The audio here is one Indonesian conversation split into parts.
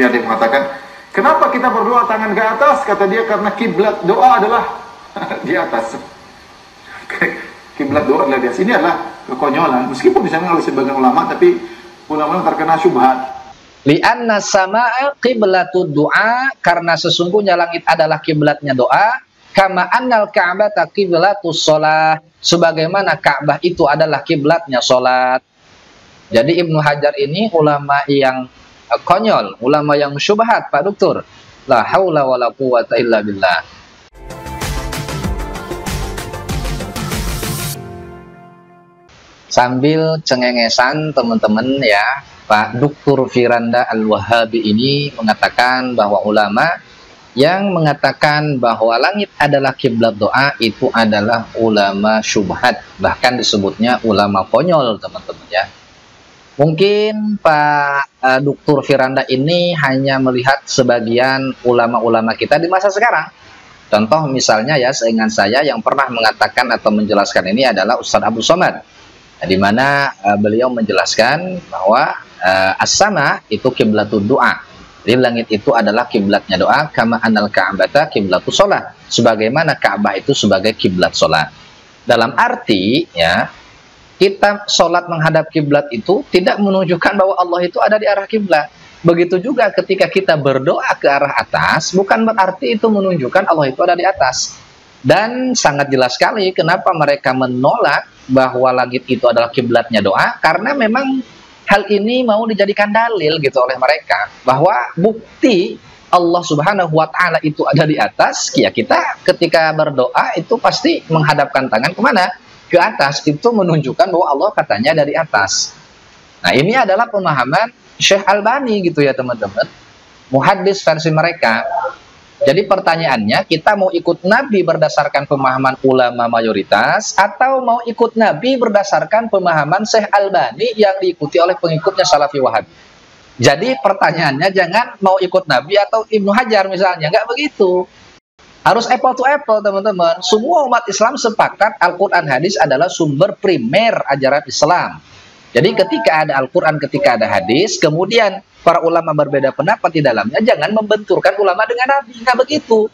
Ada yang mengatakan, kenapa kita berdoa tangan ke atas? Kata dia, karena kiblat doa adalah di atas. Kiblat doa adalah di atas. Ini adalah kekonyolan. Meskipun disana oleh sebagian ulama, tapi ulama terkena syubhat. Li'anna sama'a qiblatud du'a, karena sesungguhnya langit adalah kiblatnya doa. Kama annal ka'bata qiblatus shalah, sebagaimana Ka'bah itu adalah kiblatnya salat. Jadi Ibnu Hajar ini ulama yang konyol, ulama yang syubhat, Pak Dokter. La haula wala quwata illa billah. Sambil cengengesan teman-teman ya, Pak Dr. Firanda Al-Wahabi ini mengatakan bahwa ulama yang mengatakan bahwa langit adalah kiblat doa itu adalah ulama syubhat, bahkan disebutnya ulama konyol, teman-teman ya. Mungkin Pak Dr. Firanda ini hanya melihat sebagian ulama-ulama kita di masa sekarang. Contoh misalnya ya, seingat saya yang pernah mengatakan atau menjelaskan ini adalah Ustadz Abu Somad, di mana beliau menjelaskan bahwa as-sama itu kiblatud doa. Jadi langit itu adalah kiblatnya doa, kama anal ka'bata kiblatus shalah, sebagaimana Ka'bah itu sebagai kiblat salat. Dalam arti ya, kita sholat menghadap kiblat itu tidak menunjukkan bahwa Allah itu ada di arah kiblat. Begitu juga ketika kita berdoa ke arah atas, bukan berarti itu menunjukkan Allah itu ada di atas. Dan sangat jelas sekali kenapa mereka menolak bahwa langit itu adalah kiblatnya doa, karena memang hal ini mau dijadikan dalil gitu oleh mereka, bahwa bukti Allah Subhanahu wa Ta'ala itu ada di atas. Ya, kita ketika berdoa itu pasti menghadapkan tangan kemana? Ke atas. Itu menunjukkan bahwa Allah katanya dari atas. Nah, ini adalah pemahaman Syekh Albani gitu ya teman-teman, muhaddis versi mereka. Jadi pertanyaannya, kita mau ikut Nabi berdasarkan pemahaman ulama mayoritas, atau mau ikut Nabi berdasarkan pemahaman Syekh Albani yang diikuti oleh pengikutnya Salafi Wahabi? Jadi pertanyaannya jangan mau ikut Nabi atau Ibnu Hajar misalnya, nggak begitu. Harus apple to apple teman-teman. Semua umat Islam sepakat Al-Quran hadis adalah sumber primer ajaran Islam. Jadi ketika ada Al-Quran, ketika ada hadis, kemudian para ulama berbeda pendapat di dalamnya, jangan membenturkan ulama dengan Nabi, nggak begitu.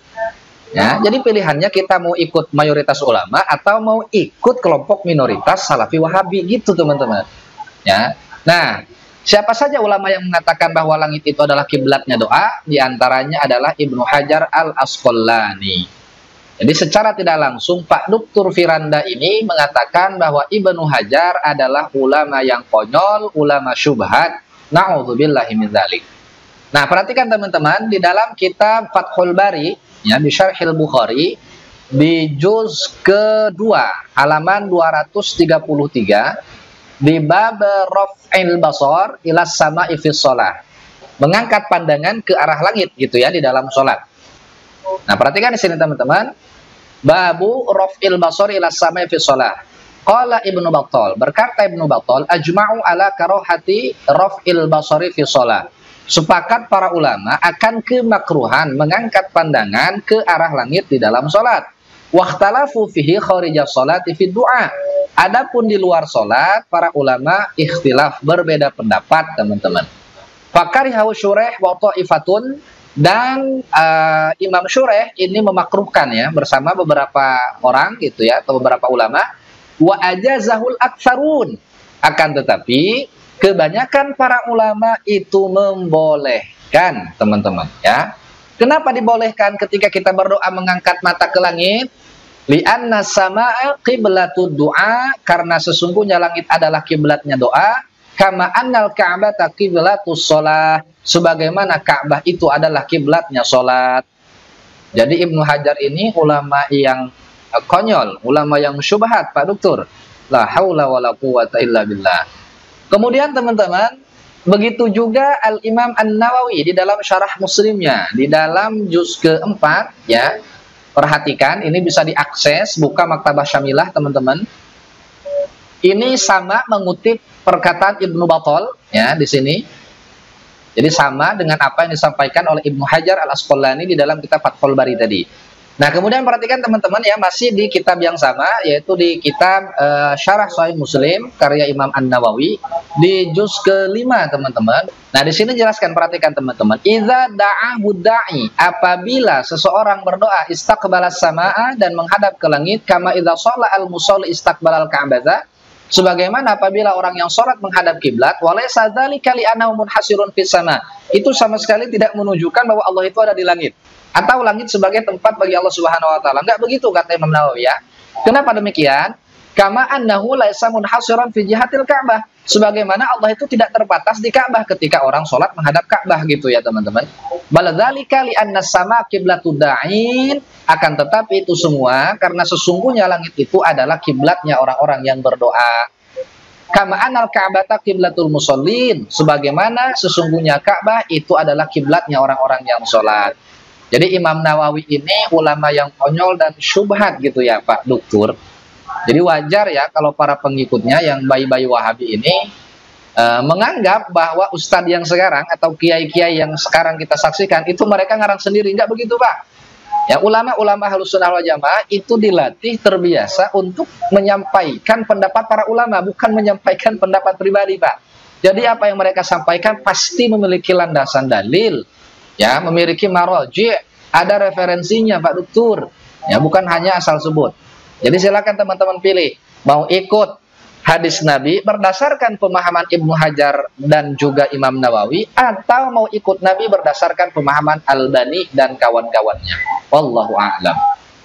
Ya, jadi pilihannya kita mau ikut mayoritas ulama atau mau ikut kelompok minoritas Salafi Wahabi gitu teman-teman. Ya, nah siapa saja ulama yang mengatakan bahwa langit itu adalah kiblatnya doa, diantaranya adalah Ibnu Hajar Al-Asqalani. Jadi secara tidak langsung Pak Dr. Firanda ini mengatakan bahwa Ibnu Hajar adalah ulama yang konyol, ulama syubhat. Na'udzubillahi min dzalik. Nah, perhatikan teman-teman, di dalam kitab Fathul Bari, ya, di Syarhil Bukhari, di juz kedua, halaman 233, di bab raf'il basar ila sama'i fi shalah. Mengangkat pandangan ke arah langit gitu ya di dalam salat. Nah, perhatikan di sini teman-teman. Babu raf'il basar ila sama'i fi shalah. Qala Ibnu Battal, berkata Ibnu Battal, ajma'u ala karahati raf'il basari fi shalah. Sepakat para ulama akan kemakruhan mengangkat pandangan ke arah langit di dalam salat. Wakhtalafu fihi kharija sholati fi du'a. Adapun di luar salat, para ulama ikhtilaf, berbeda pendapat teman-teman. Fakarihahu syureh wa ta'ifatun, dan Imam Syureh ini memakruhkan ya bersama beberapa orang gitu ya, atau beberapa ulama. Wa ajazahul aktsarun, akan tetapi kebanyakan para ulama itu membolehkan teman-teman ya. Kenapa dibolehkan ketika kita berdoa mengangkat mata ke langit? Li'anna sama'a qiblatud du'a, karena sesungguhnya langit adalah kiblatnya doa. Kama annal ka'bata qiblatus shalah, sebagaimana Ka'bah itu adalah kiblatnya salat. Jadi Ibnu Hajar ini ulama yang konyol, ulama yang syubhat, Pak Dokter. La haula wala quwata illa billah. Kemudian teman-teman, begitu juga Al-Imam An-Nawawi di dalam syarah Muslimnya, di dalam juz keempat ya. Perhatikan, ini bisa diakses, buka Maktabah Syamilah teman-teman. Ini sama mengutip perkataan Ibnu Battal ya di sini. Jadi sama dengan apa yang disampaikan oleh Ibnu Hajar Al-Asqalani di dalam kitab Fathul Bari tadi. Nah, kemudian perhatikan teman-teman ya, masih di kitab yang sama, yaitu di kitab Syarah Sahih Muslim karya Imam An-Nawawi di juz ke-5 teman-teman. Nah, di sini jelaskan, perhatikan teman-teman. Idza da'ahu da'i, apabila seseorang berdoa istaqbalas samaa dan menghadap ke langit, kama idza shalla al-musalli istaqbalal ka'bah, sebagaimana apabila orang yang sholat menghadap kiblat, walaysa dzalika li annahu munhasirun fis sama. Itu sama sekali tidak menunjukkan bahwa Allah itu ada di langit, atau langit sebagai tempat bagi Allah Subhanahu wa taala. Enggak begitu kata Imam Nawawi ya. Kenapa demikian? Kama annahu laisa munhasiran fi jihatil Ka'bah. Sebagaimana Allah itu tidak terbatas di Ka'bah ketika orang sholat menghadap Ka'bah gitu ya teman-teman. Bal dzalika li anna sama qiblatud da'in, akan tetapi itu semua karena sesungguhnya langit itu adalah kiblatnya orang-orang yang berdoa. Kama anal Ka'bata qiblatul musallin, sebagaimana sesungguhnya Ka'bah itu adalah kiblatnya orang-orang yang sholat. Jadi Imam Nawawi ini ulama yang konyol dan syubhat gitu ya Pak Dokter. Jadi wajar ya kalau para pengikutnya yang bayi-bayi Wahabi ini menganggap bahwa ustadz yang sekarang atau kiai-kiai yang sekarang kita saksikan itu mereka ngarang sendiri. Enggak begitu Pak. Ya, ulama-ulama Ahlussunnah wal Jamaah itu dilatih terbiasa untuk menyampaikan pendapat para ulama, bukan menyampaikan pendapat pribadi Pak. Jadi apa yang mereka sampaikan pasti memiliki landasan dalil. Ya, memiliki maroji, ada referensinya Pak Dokter. Ya, bukan hanya asal sebut. Jadi silakan teman-teman pilih, mau ikut hadis Nabi berdasarkan pemahaman Ibnu Hajar dan juga Imam Nawawi, atau mau ikut Nabi berdasarkan pemahaman Albani dan kawan-kawannya. Wallahu a'lam.